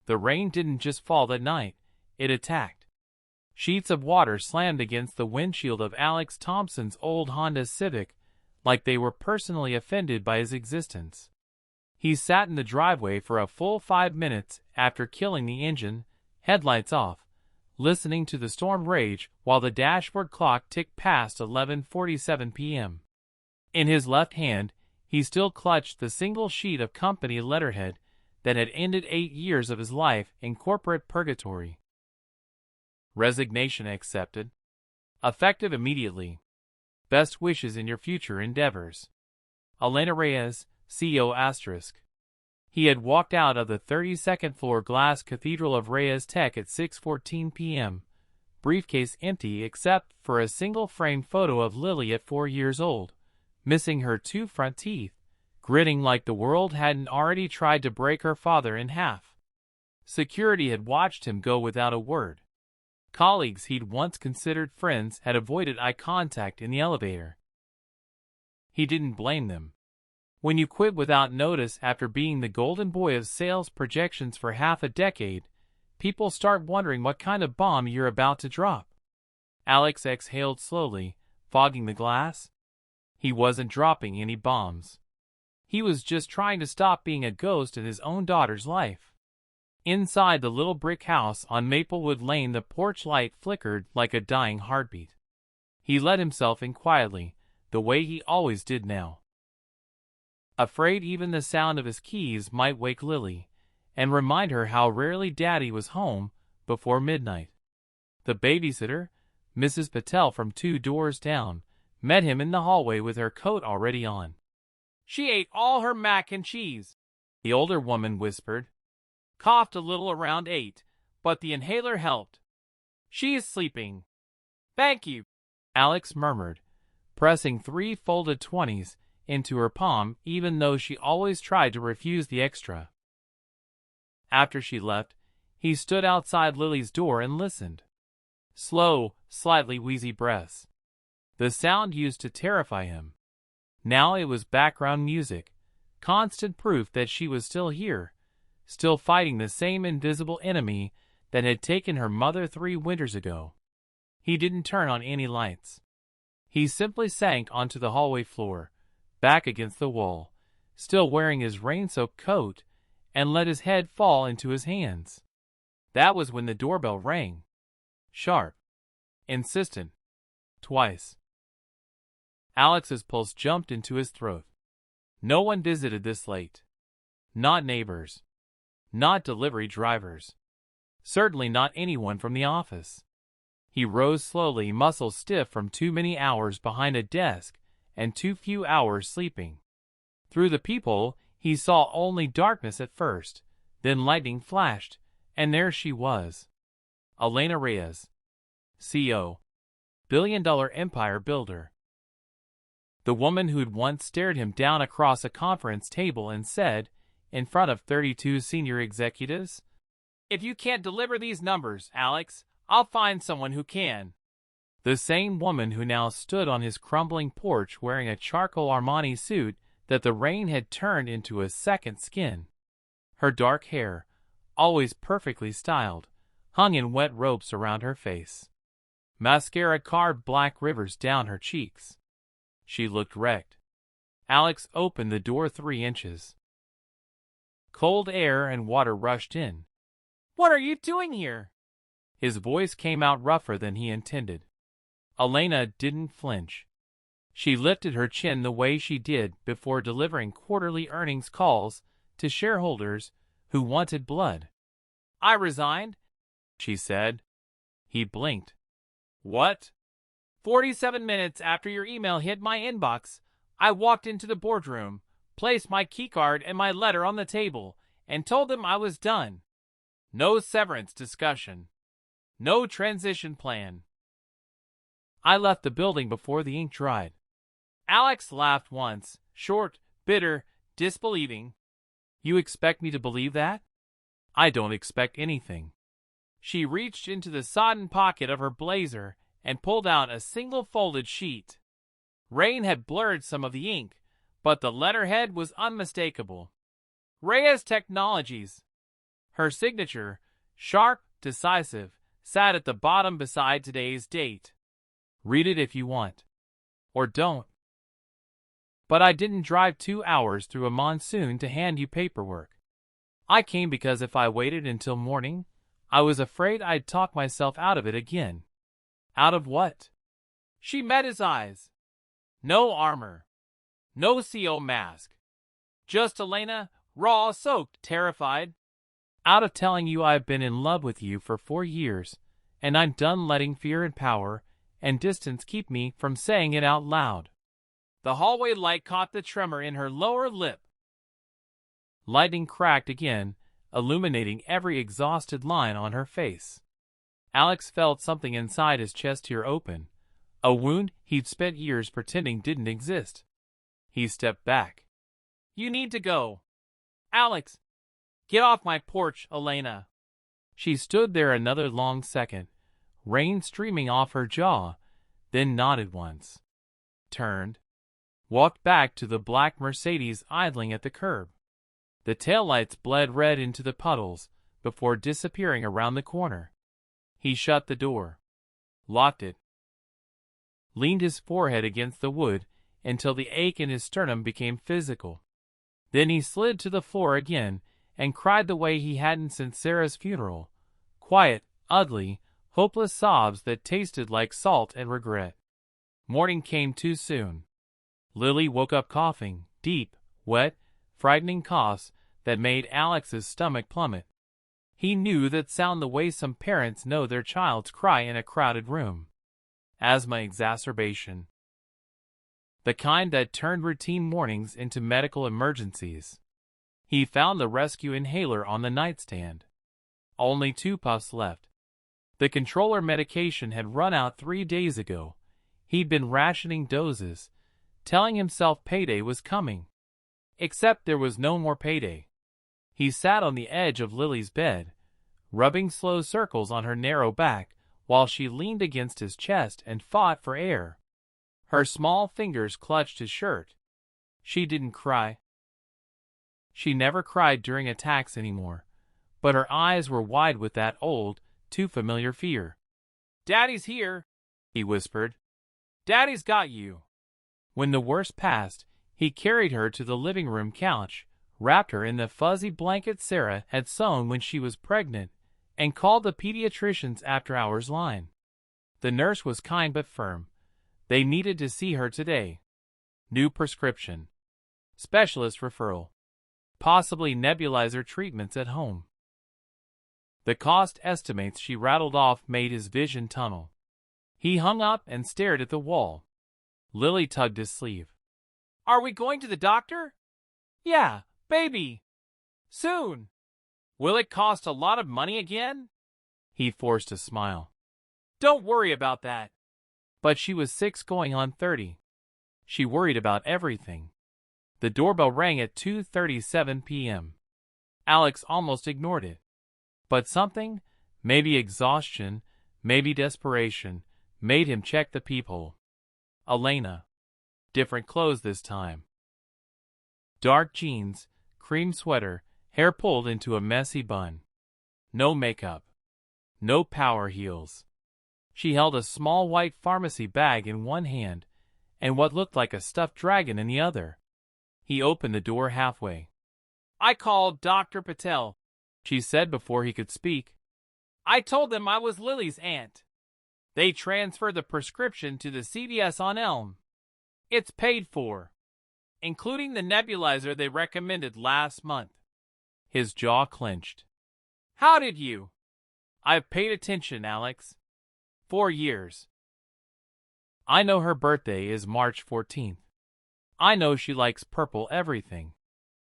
The rain didn't just fall that night, it attacked. Sheets of water slammed against the windshield of Alex Thompson's old Honda Civic, like they were personally offended by his existence. He sat in the driveway for a full 5 minutes after killing the engine, headlights off, listening to the storm rage while the dashboard clock ticked past 11:47 p.m. In his left hand, he still clutched the single sheet of company letterhead that had ended 8 years of his life in corporate purgatory. Resignation accepted. Effective immediately. Best wishes in your future endeavors. Elena Reyes, CEO *. He had walked out of the 32nd floor glass cathedral of Reyes Tech at 6:14 p.m., briefcase empty except for a single framed photo of Lily at 4 years old, missing her 2 front teeth, grinning like the world hadn't already tried to break her father in half. Security had watched him go without a word. Colleagues he'd once considered friends had avoided eye contact in the elevator. He didn't blame them. When you quit without notice after being the golden boy of sales projections for half a decade, people start wondering what kind of bomb you're about to drop. Alex exhaled slowly, fogging the glass. He wasn't dropping any bombs. He was just trying to stop being a ghost in his own daughter's life. Inside the little brick house on Maplewood Lane, the porch light flickered like a dying heartbeat. He let himself in quietly, the way he always did now. Afraid even the sound of his keys might wake Lily, and remind her how rarely Daddy was home before midnight. The babysitter, Mrs. Patel from 2 doors down, met him in the hallway with her coat already on. "She ate all her mac and cheese," the older woman whispered. "Coughed a little around 8, but the inhaler helped. She is sleeping." "Thank you," Alex murmured, pressing 3 folded 20s into her palm even though she always tried to refuse the extra. After she left, he stood outside Lily's door and listened. Slow, slightly wheezy breaths. The sound used to terrify him. Now it was background music, constant proof that she was still here, still fighting the same invisible enemy that had taken her mother 3 winters ago. He didn't turn on any lights. He simply sank onto the hallway floor, back against the wall, still wearing his rain-soaked coat, and let his head fall into his hands. That was when the doorbell rang. Sharp. Insistent. Twice. Alex's pulse jumped into his throat. No one visited this late. Not neighbors. Not delivery drivers. Certainly not anyone from the office. He rose slowly, muscles stiff from too many hours behind a desk and too few hours sleeping. Through the peephole, he saw only darkness at first, then lightning flashed, and there she was. Elena Reyes, CEO, billion-dollar empire builder. The woman who'd once stared him down across a conference table and said, in front of 32 senior executives, "If you can't deliver these numbers, Alex, I'll find someone who can." The same woman who now stood on his crumbling porch wearing a charcoal Armani suit that the rain had turned into a second skin. Her dark hair, always perfectly styled, hung in wet ropes around her face. Mascara carved black rivers down her cheeks. She looked wrecked. Alex opened the door 3 inches. Cold air and water rushed in. "What are you doing here?" His voice came out rougher than he intended. Elena didn't flinch. She lifted her chin the way she did before delivering quarterly earnings calls to shareholders who wanted blood. "I resigned," she said. He blinked. "What?" 47 minutes after your email hit my inbox, I walked into the boardroom, placed my keycard and my letter on the table, and told them I was done. No severance discussion. No transition plan. I left the building before the ink dried. Alex laughed once, short, bitter, disbelieving. "You expect me to believe that?" "I don't expect anything." She reached into the sodden pocket of her blazer and pulled out a single folded sheet. Rain had blurred some of the ink, but the letterhead was unmistakable. Reyes Technologies. Her signature, sharp, decisive, sat at the bottom beside today's date. Read it if you want. Or don't. But I didn't drive 2 hours through a monsoon to hand you paperwork. I came because if I waited until morning, I was afraid I'd talk myself out of it again. Out of what? She met his eyes. No armor. No CO mask. Just Elena, raw, soaked, terrified. Out of telling you I've been in love with you for 4 years, and I'm done letting fear and power and distance keep me from saying it out loud. The hallway light caught the tremor in her lower lip. Lightning cracked again, illuminating every exhausted line on her face. Alex felt something inside his chest tear open, a wound he'd spent years pretending didn't exist. He stepped back. You need to go. Alex, get off my porch, Elena. She stood there another long second, rain streaming off her jaw, then nodded once. Turned. Walked back to the black Mercedes idling at the curb. The taillights bled red into the puddles before disappearing around the corner. He shut the door. Locked it. Leaned his forehead against the wood until the ache in his sternum became physical. Then he slid to the floor again and cried the way he hadn't since Sarah's funeral. Quiet, ugly, hopeless sobs that tasted like salt and regret. Morning came too soon. Lily woke up coughing, deep, wet, frightening coughs that made Alex's stomach plummet. He knew that sound the way some parents know their child's cry in a crowded room. Asthma exacerbation. The kind that turned routine mornings into medical emergencies. He found the rescue inhaler on the nightstand. Only 2 puffs left. The controller medication had run out 3 days ago. He'd been rationing doses, telling himself payday was coming. Except there was no more payday. He sat on the edge of Lily's bed, rubbing slow circles on her narrow back while she leaned against his chest and fought for air. Her small fingers clutched his shirt. She didn't cry. She never cried during attacks anymore, but her eyes were wide with that old, too familiar fear. "Daddy's here," he whispered. "Daddy's got you." When the worst passed, he carried her to the living room couch, wrapped her in the fuzzy blanket Sarah had sewn when she was pregnant, and called the pediatrician's after-hours line. The nurse was kind but firm. They needed to see her today. New prescription. Specialist referral. Possibly nebulizer treatments at home. The cost estimates she rattled off made his vision tunnel. He hung up and stared at the wall. Lily tugged his sleeve. "Are we going to the doctor?" "Yeah, baby. Soon." "Will it cost a lot of money again?" He forced a smile. "Don't worry about that." But she was 6 going on 30. She worried about everything. The doorbell rang at 2:37 p.m. Alex almost ignored it. But something, maybe exhaustion, maybe desperation, made him check the peephole. Elena. Different clothes this time. Dark jeans, cream sweater, hair pulled into a messy bun. No makeup. No power heels. She held a small white pharmacy bag in one hand and what looked like a stuffed dragon in the other. He opened the door halfway. "I called Dr. Patel," she said before he could speak. "I told them I was Lily's aunt. They transferred the prescription to the CVS on Elm. It's paid for, including the nebulizer they recommended last month." His jaw clenched. "How did you?" "I've paid attention, Alex. 4 years. I know her birthday is March 14th. I know she likes purple everything.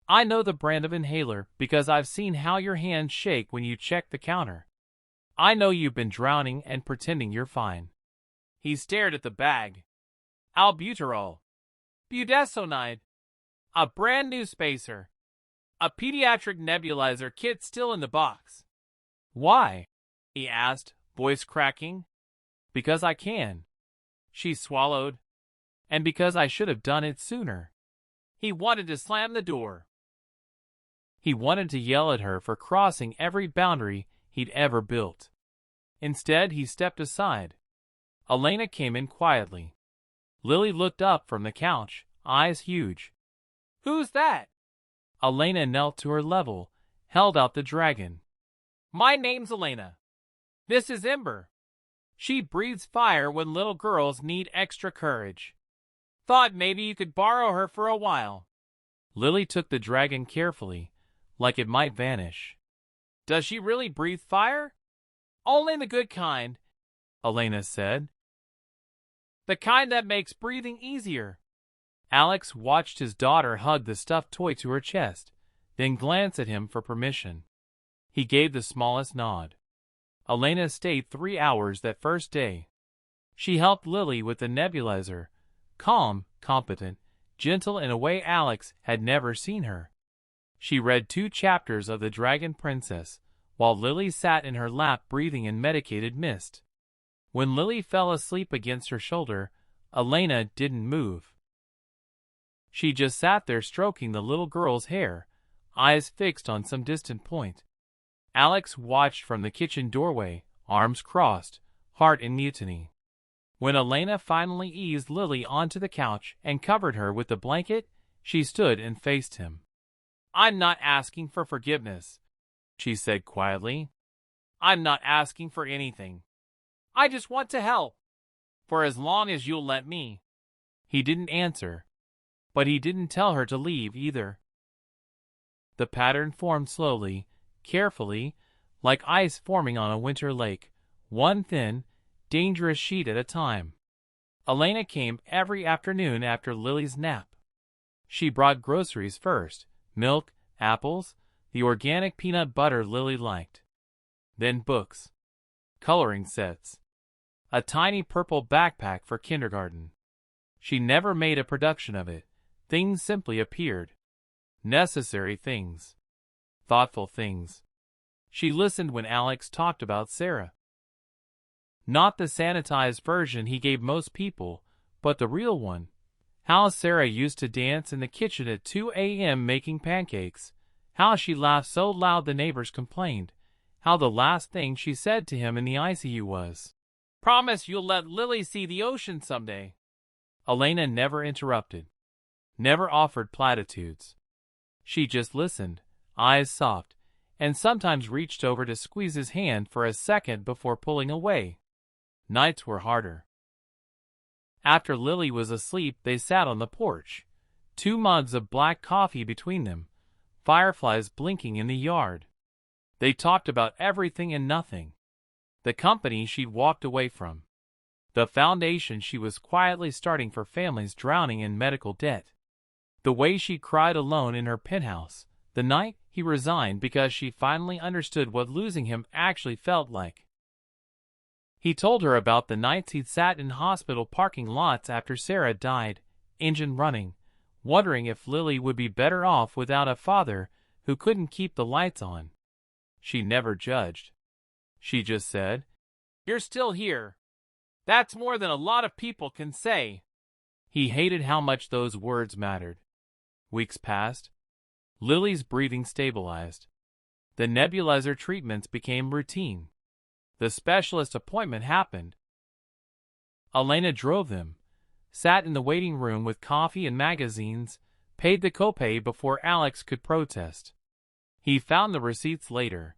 I know the brand of inhaler because I've seen how your hands shake when you check the counter. I know you've been drowning and pretending you're fine." He stared at the bag. Albuterol. Budesonide. A brand new spacer. A pediatric nebulizer kit still in the box. "Why?" he asked, voice cracking. "Because I can." She swallowed. "And because I should have done it sooner." He wanted to slam the door. He wanted to yell at her for crossing every boundary he'd ever built. Instead, he stepped aside. Elena came in quietly. Lily looked up from the couch, eyes huge. "Who's that?" Elena knelt to her level, held out the dragon. "My name's Elena. This is Ember. She breathes fire when little girls need extra courage. Thought maybe you could borrow her for a while." Lily took the dragon carefully, like it might vanish. "Does she really breathe fire?" "Only the good kind," Elena said. "The kind that makes breathing easier." Alex watched his daughter hug the stuffed toy to her chest, then glance at him for permission. He gave the smallest nod. Elena stayed 3 hours that first day. She helped Lily with the nebulizer, calm, competent, gentle in a way Alex had never seen her. She read 2 chapters of The Dragon Princess, while Lily sat in her lap breathing in medicated mist. When Lily fell asleep against her shoulder, Elena didn't move. She just sat there stroking the little girl's hair, eyes fixed on some distant point. Alex watched from the kitchen doorway, arms crossed, heart in mutiny. When Elena finally eased Lily onto the couch and covered her with the blanket, she stood and faced him. "I'm not asking for forgiveness," she said quietly. "I'm not asking for anything. I just want to help. For as long as you'll let me." He didn't answer, but he didn't tell her to leave either. The pattern formed slowly, carefully, like ice forming on a winter lake, one thin, dangerous sheet at a time. Elena came every afternoon after Lily's nap. She brought groceries first, milk, apples, the organic peanut butter Lily liked. Then books, coloring sets, a tiny purple backpack for kindergarten. She never made a production of it. Things simply appeared. Necessary things. Thoughtful things. She listened when Alex talked about Sarah. Not the sanitized version he gave most people, but the real one. How Sarah used to dance in the kitchen at 2 a.m. making pancakes. How she laughed so loud the neighbors complained. How the last thing she said to him in the ICU was, "Promise you'll let Lily see the ocean someday." Elena never interrupted. Never offered platitudes. She just listened, eyes soft, and sometimes reached over to squeeze his hand for a second before pulling away. Nights were harder. After Lily was asleep, they sat on the porch, 2 mugs of black coffee between them, fireflies blinking in the yard. They talked about everything and nothing. The company she'd walked away from. The foundation she was quietly starting for families drowning in medical debt. The way she cried alone in her penthouse, the night he resigned because she finally understood what losing him actually felt like. He told her about the nights he'd sat in hospital parking lots after Sarah died, engine running, wondering if Lily would be better off without a father who couldn't keep the lights on. She never judged. She just said, "You're still here. That's more than a lot of people can say." He hated how much those words mattered. Weeks passed. Lily's breathing stabilized. The nebulizer treatments became routine. The specialist appointment happened. Elena drove them, sat in the waiting room with coffee and magazines, paid the copay before Alex could protest. He found the receipts later.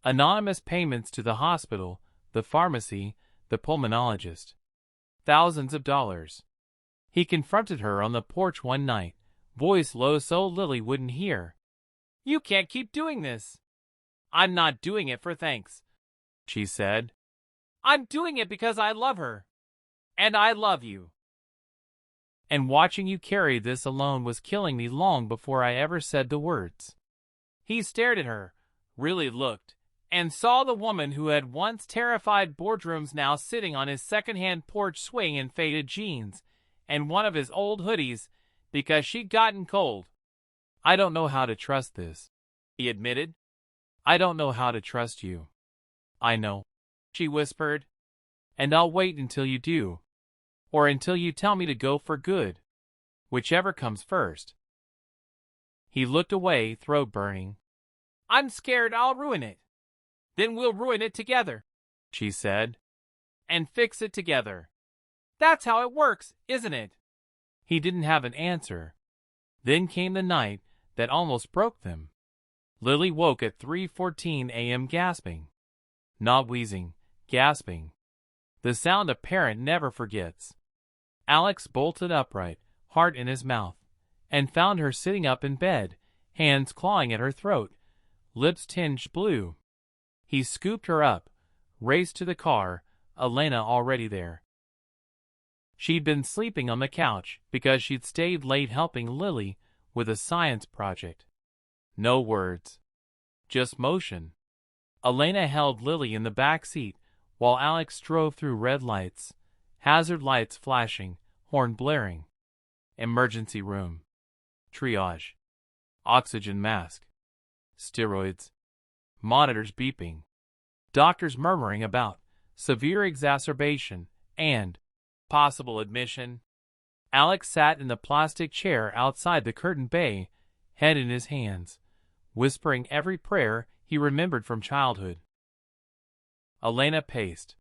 Anonymous payments to the hospital, the pharmacy, the pulmonologist. Thousands of dollars. He confronted her on the porch one night, voice low so Lily wouldn't hear. "You can't keep doing this." "I'm not doing it for thanks," she said. "I'm doing it because I love her. And I love you. And watching you carry this alone was killing me long before I ever said the words." He stared at her, really looked, and saw the woman who had once terrified boardrooms now sitting on his second-hand porch swing in faded jeans and one of his old hoodies because she'd gotten cold. "I don't know how to trust this," he admitted. "I don't know how to trust you." "I know," she whispered. "And I'll wait until you do. Or until you tell me to go for good. Whichever comes first." He looked away, throat burning. I'm scared I'll ruin it. Then we'll ruin it together, she said. And fix it together. That's how it works, isn't it? He didn't have an answer. Then came the night that almost broke them. Lily woke at 3:14 a.m. gasping. Not wheezing, gasping. The sound a parent never forgets. Alex bolted upright, heart in his mouth, and found her sitting up in bed, hands clawing at her throat, lips tinged blue. He scooped her up, raced to the car, Elena already there. She'd been sleeping on the couch because she'd stayed late helping Lily with a science project. No words. Just motion. Elena held Lily in the back seat while Alex drove through red lights, hazard lights flashing, horn blaring. Emergency room. Triage. Oxygen mask. Steroids. Monitors beeping. Doctors murmuring about severe exacerbation and possible admission. Alex sat in the plastic chair outside the curtained bay, head in his hands, whispering every prayer he remembered from childhood. Elena paced,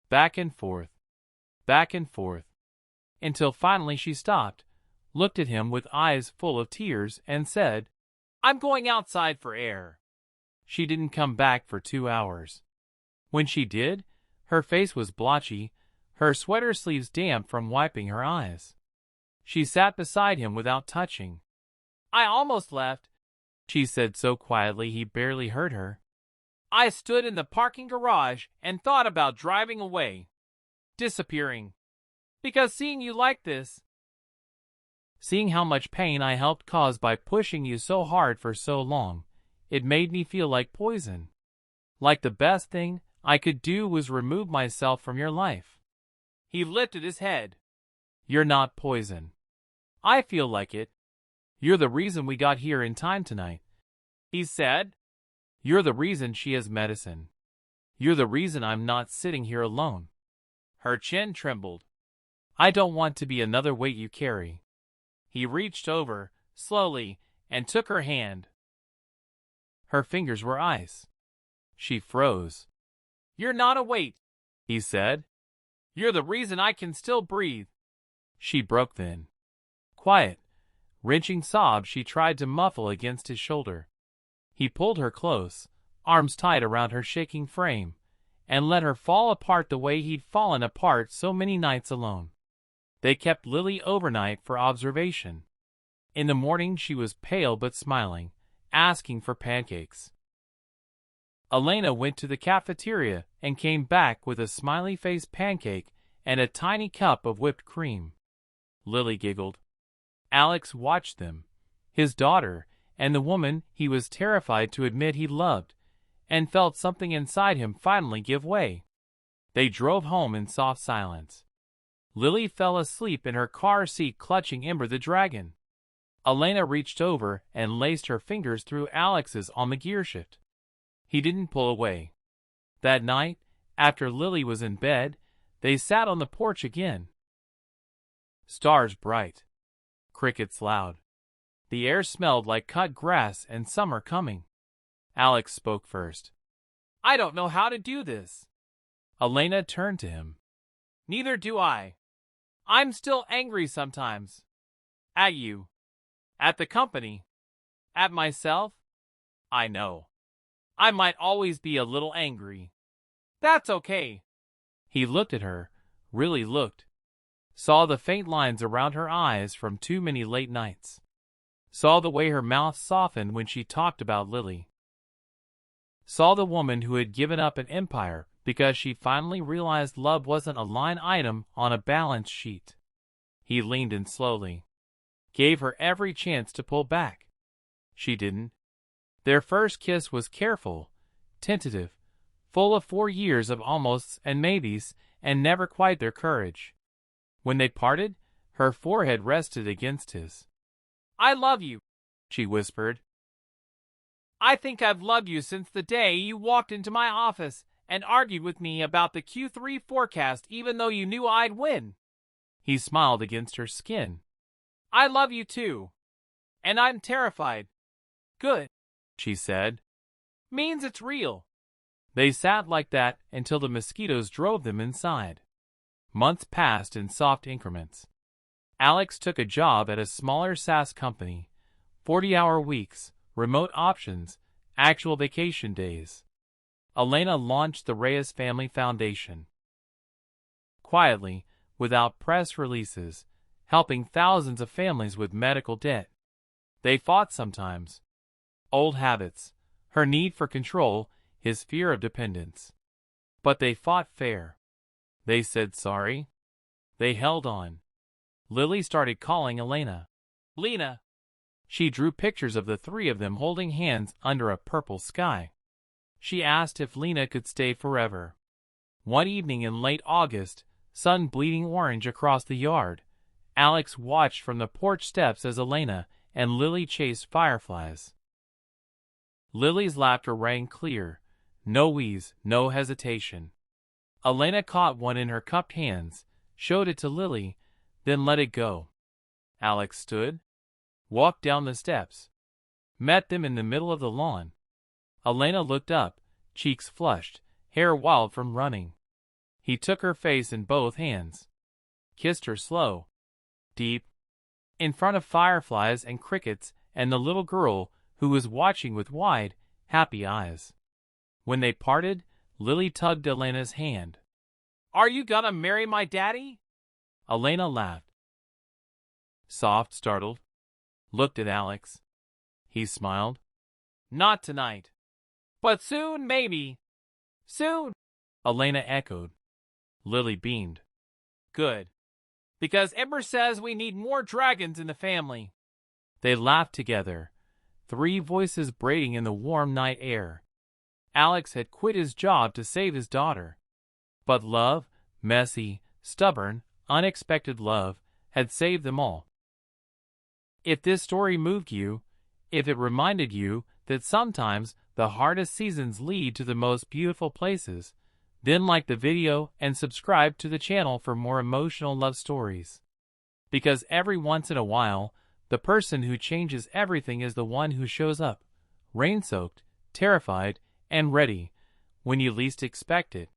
back and forth, until finally she stopped, looked at him with eyes full of tears, and said, I'm going outside for air. She didn't come back for 2 hours. When she did, her face was blotchy, her sweater sleeves damp from wiping her eyes. She sat beside him without touching. I almost left, she said so quietly he barely heard her. I stood in the parking garage and thought about driving away, disappearing, because seeing you like this, seeing how much pain I helped cause by pushing you so hard for so long, it made me feel like poison. Like the best thing I could do was remove myself from your life. He lifted his head. You're not poison. I feel like it. You're the reason we got here in time tonight, he said. You're the reason she has medicine. You're the reason I'm not sitting here alone. Her chin trembled. I don't want to be another weight you carry. He reached over, slowly, and took her hand. Her fingers were ice. She froze. You're not a weight, he said. You're the reason I can still breathe. She broke then. Quiet, wrenching sobs she tried to muffle against his shoulder. He pulled her close, arms tight around her shaking frame, and let her fall apart the way he'd fallen apart so many nights alone. They kept Lily overnight for observation. In the morning she was pale but smiling, asking for pancakes. Elena went to the cafeteria and came back with a smiley-faced pancake and a tiny cup of whipped cream. Lily giggled. Alex watched them, his daughter, and the woman he was terrified to admit he loved, and felt something inside him finally give way. They drove home in soft silence. Lily fell asleep in her car seat clutching Ember the dragon. Elena reached over and laced her fingers through Alex's on the gearshift. He didn't pull away. That night, after Lily was in bed, they sat on the porch again. Stars bright. Crickets loud. The air smelled like cut grass and summer coming. Alex spoke first. I don't know how to do this. Elena turned to him. Neither do I. I'm still angry sometimes. At you. At the company. At myself. I know. I might always be a little angry. That's okay. He looked at her, really looked. Saw the faint lines around her eyes from too many late nights. Saw the way her mouth softened when she talked about Lily. Saw the woman who had given up an empire because she finally realized love wasn't a line item on a balance sheet. He leaned in slowly. Gave her every chance to pull back. She didn't. Their first kiss was careful, tentative, full of 4 years of almosts and maybes, and never quite their courage. When they parted, her forehead rested against his. I love you, she whispered. I think I've loved you since the day you walked into my office and argued with me about the Q3 forecast even though you knew I'd win. He smiled against her skin. I love you too. And I'm terrified. Good, she said. Means it's real. They sat like that until the mosquitoes drove them inside. Months passed in soft increments. Alex took a job at a smaller SaaS company, 40-hour weeks, remote options, actual vacation days. Elena launched the Reyes Family Foundation. Quietly, without press releases, helping thousands of families with medical debt. They fought sometimes. Old habits, her need for control, his fear of dependence. But they fought fair. They said sorry. They held on. Lily started calling Elena Lena. She drew pictures of the three of them holding hands under a purple sky. She asked if Lena could stay forever. One evening in late August, sun bleeding orange across the yard, Alex watched from the porch steps as Elena and Lily chased fireflies. Lily's laughter rang clear, no wheeze, no hesitation. Elena caught one in her cupped hands, showed it to Lily, then let it go. Alex stood, walked down the steps, met them in the middle of the lawn. Elena looked up, cheeks flushed, hair wild from running. He took her face in both hands, kissed her slow, deep, in front of fireflies and crickets and the little girl who was watching with wide, happy eyes. When they parted, Lily tugged Elena's hand. Are you gonna marry my daddy? Elena laughed. Soft, startled, looked at Alex. He smiled. Not tonight. But soon, maybe. Soon, Elena echoed. Lily beamed. Good. Because Ember says we need more dragons in the family. They laughed together, three voices braiding in the warm night air. Alex had quit his job to save his daughter. But love, messy, stubborn, unexpected love, had saved them all. If this story moved you, if it reminded you that sometimes the hardest seasons lead to the most beautiful places, then like the video and subscribe to the channel for more emotional love stories. Because every once in a while, the person who changes everything is the one who shows up, rain-soaked, terrified, and ready, when you least expect it.